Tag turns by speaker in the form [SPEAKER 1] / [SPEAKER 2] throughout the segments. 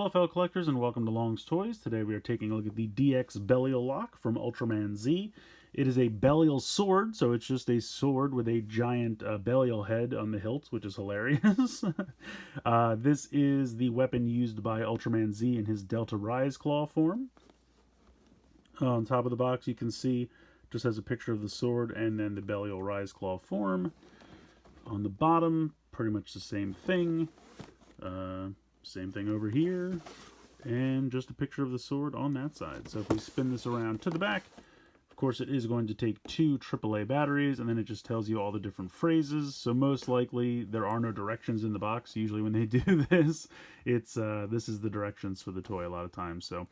[SPEAKER 1] Hello fellow collectors and welcome to Long's Toys. Today we are taking a look at the DX Belialok from Ultraman Z. It is a Belial sword, so it's just a sword with a giant Belial head on the hilt, which is hilarious. This is the weapon used by Ultraman Z in his Delta Rise Claw form. On top of the box you can see just has a picture of the sword and then the Belial Rise Claw form. On the bottom, pretty much the same thing. Same thing over here, and just a picture of the sword on that side. So if we spin this around to the back, of course it is going to take 2 AAA batteries, and then it just tells you all the different phrases. So most likely there are no directions in the box. Usually when they do this, it's this is the directions for the toy a lot of times. So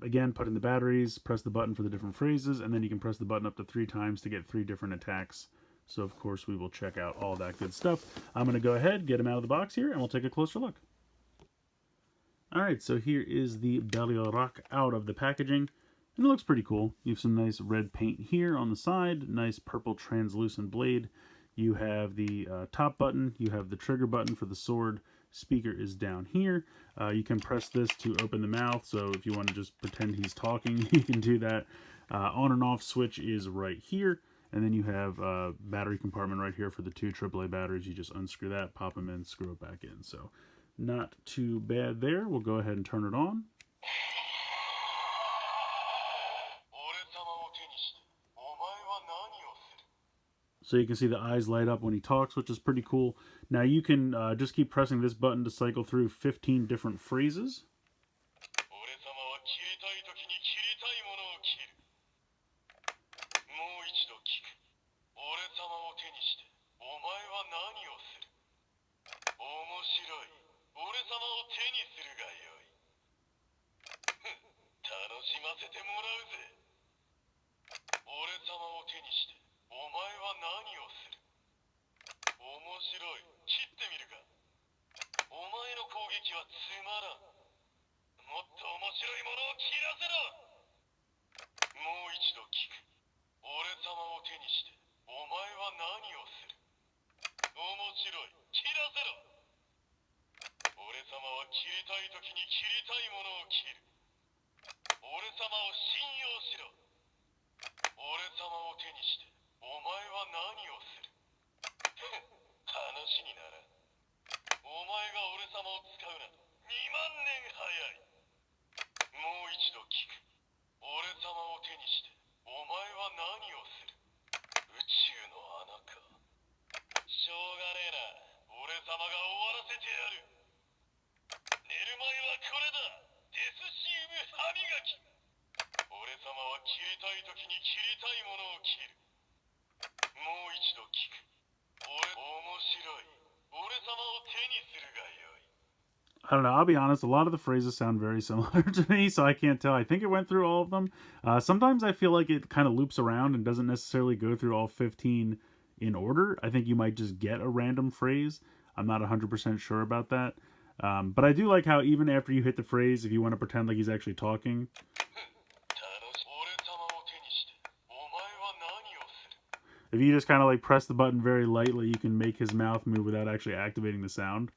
[SPEAKER 1] again, put in the batteries, press the button for the different phrases, and then you can press the button up to 3 times to get 3 different attacks. So, of course, we will check out all that good stuff. I'm going to go ahead, get him out of the box here, and we'll take a closer look. Alright, so here is the Belialok out of the packaging. And it looks pretty cool. You have some nice red paint here on the side, nice purple translucent blade. You have the top button, you have the trigger button for the sword. Speaker is down here. You can press this to open the mouth, so if you want to just pretend he's talking, you can do that. On and off switch is right here. And then you have a battery compartment right here for the 2 AAA batteries. You just unscrew that, pop them in, screw it back in. So not too bad there. We'll go ahead and turn it on. So you can see the eyes light up when he talks, which is pretty cool. Now you can just keep pressing this button to cycle through 15 different phrases. I don't know, I'll be honest, a lot of the phrases sound very similar to me, so I can't tell. I think it went through all of them. Sometimes I feel like it kind of loops around and doesn't necessarily go through all 15 in order. I think you might just get a random phrase. I'm not 100% sure about that. But I do like how even after you hit the phrase, if you want to pretend like he's actually talking, if you just kind of like press the button very lightly, you can make his mouth move without actually activating the sound.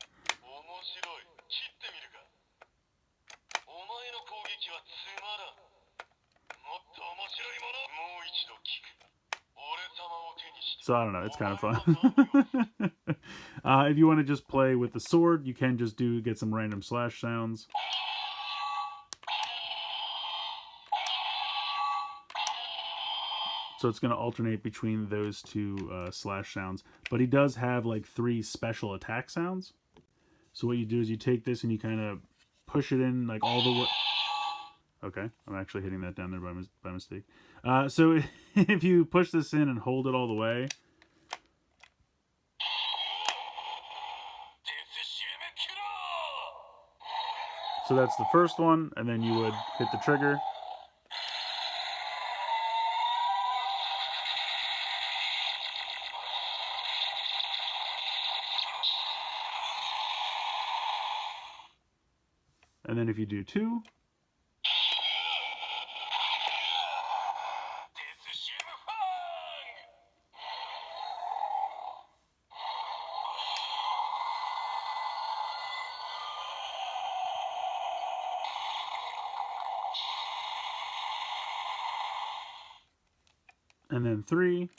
[SPEAKER 1] So I don't know, it's kind of fun. If you want to just play with the sword, you can just get some random slash sounds. So it's going to alternate between those 2 slash sounds. But he does have like 3 special attack sounds. So what you do is you take this and you kind of push it in like all the way. Okay, I'm actually hitting that down there by mistake. So if you push this in and hold it all the way. So that's the first one, and then you would hit the trigger. And then if you do 2. And then 3.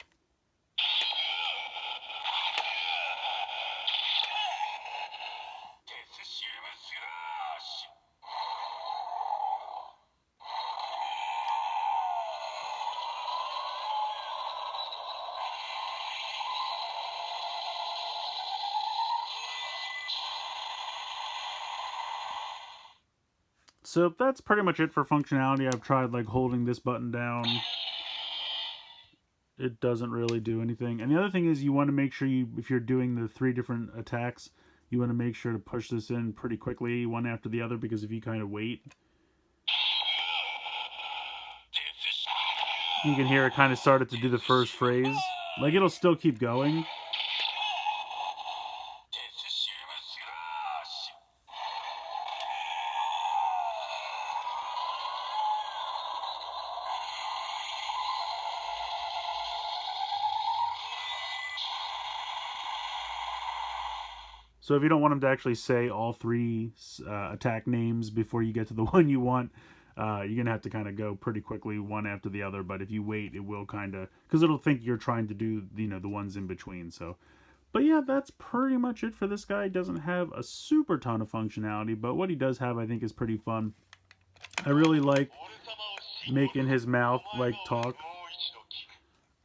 [SPEAKER 1] So that's pretty much it for functionality. I've tried like holding this button down. It doesn't really do anything. And the other thing is you want to make sure if you're doing the 3 different attacks, you want to make sure to push this in pretty quickly, one after the other, because if you kind of wait, you can hear it kind of started to do the first phrase. Like, it'll still keep going. So if you don't want him to actually say all 3 attack names before you get to the one you want, you're going to have to kind of go pretty quickly one after the other. But if you wait, it will kind of... because it'll think you're trying to do, the ones in between. So, but yeah, that's pretty much it for this guy. He doesn't have a super ton of functionality, but what he does have, I think, is pretty fun. I really like making his mouth, like, talk.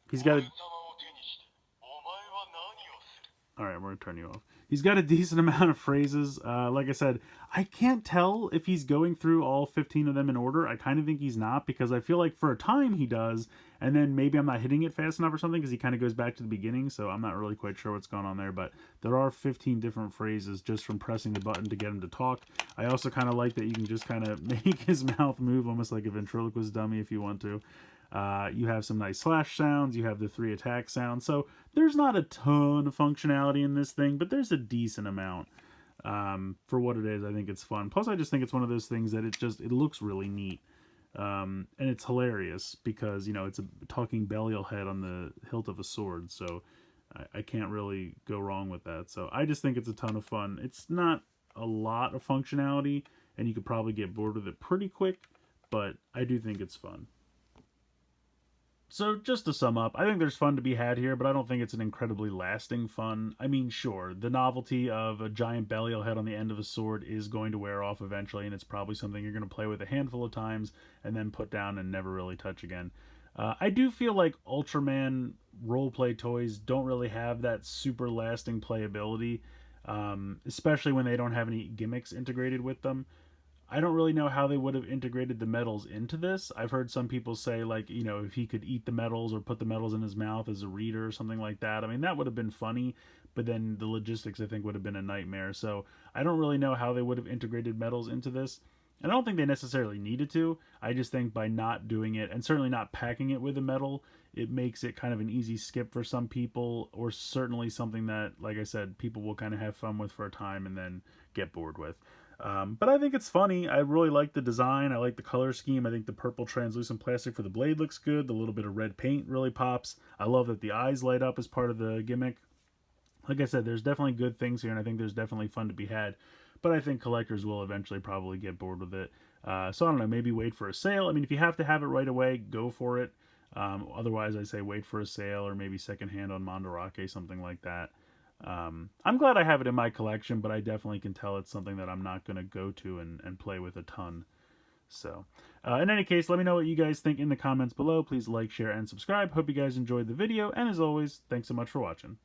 [SPEAKER 1] He's got a... Alright, we're going to turn you off. He's got a decent amount of phrases. Like I said, I can't tell if he's going through all 15 of them in order. I kind of think he's not, because I feel like for a time he does, and then maybe I'm not hitting it fast enough or something, because he kind of goes back to the beginning, so I'm not really quite sure what's going on there. But there are 15 different phrases just from pressing the button to get him to talk. I also kind of like that you can just kind of make his mouth move almost like a ventriloquist dummy if you want to. You have some nice slash sounds. You have the 3 attack sounds. So there's not a ton of functionality in this thing, but there's a decent amount. For what it is, I think it's fun. Plus, I just think it's one of those things that it looks really neat. And it's hilarious because, it's a talking Belial head on the hilt of a sword. So I can't really go wrong with that. So I just think it's a ton of fun. It's not a lot of functionality, and you could probably get bored with it pretty quick, but I do think it's fun. So just to sum up, I think there's fun to be had here, but I don't think it's an incredibly lasting fun. I mean, sure, the novelty of a giant Belial head on the end of a sword is going to wear off eventually, and it's probably something you're going to play with a handful of times and then put down and never really touch again. I do feel like Ultraman roleplay toys don't really have that super lasting playability, especially when they don't have any gimmicks integrated with them. I don't really know how they would have integrated the medals into this. I've heard some people say, like, if he could eat the medals or put the medals in his mouth as a reader or something like that. I mean, that would have been funny, but then the logistics, I think, would have been a nightmare. So I don't really know how they would have integrated medals into this. And I don't think they necessarily needed to. I just think by not doing it, and certainly not packing it with a medal, it makes it kind of an easy skip for some people, or certainly something that, like I said, people will kind of have fun with for a time and then get bored with. But I think it's funny. I really like the design. I like the color scheme. I think the purple translucent plastic for the blade looks good. The little bit of red paint really pops. I love that the eyes light up as part of the gimmick. Like I said, there's definitely good things here, and I think there's definitely fun to be had. But I think collectors will eventually probably get bored with it. So I don't know, maybe wait for a sale. I mean, if you have to have it right away, go for it. Otherwise, I say wait for a sale, or maybe secondhand on Mandarake, something like that. I'm glad I have it in my collection, but I definitely can tell it's something that I'm not going to go to and play with a ton. So, in any case, let me know what you guys think in the comments below. Please like, share, and subscribe. Hope you guys enjoyed the video, and as always, thanks so much for watching.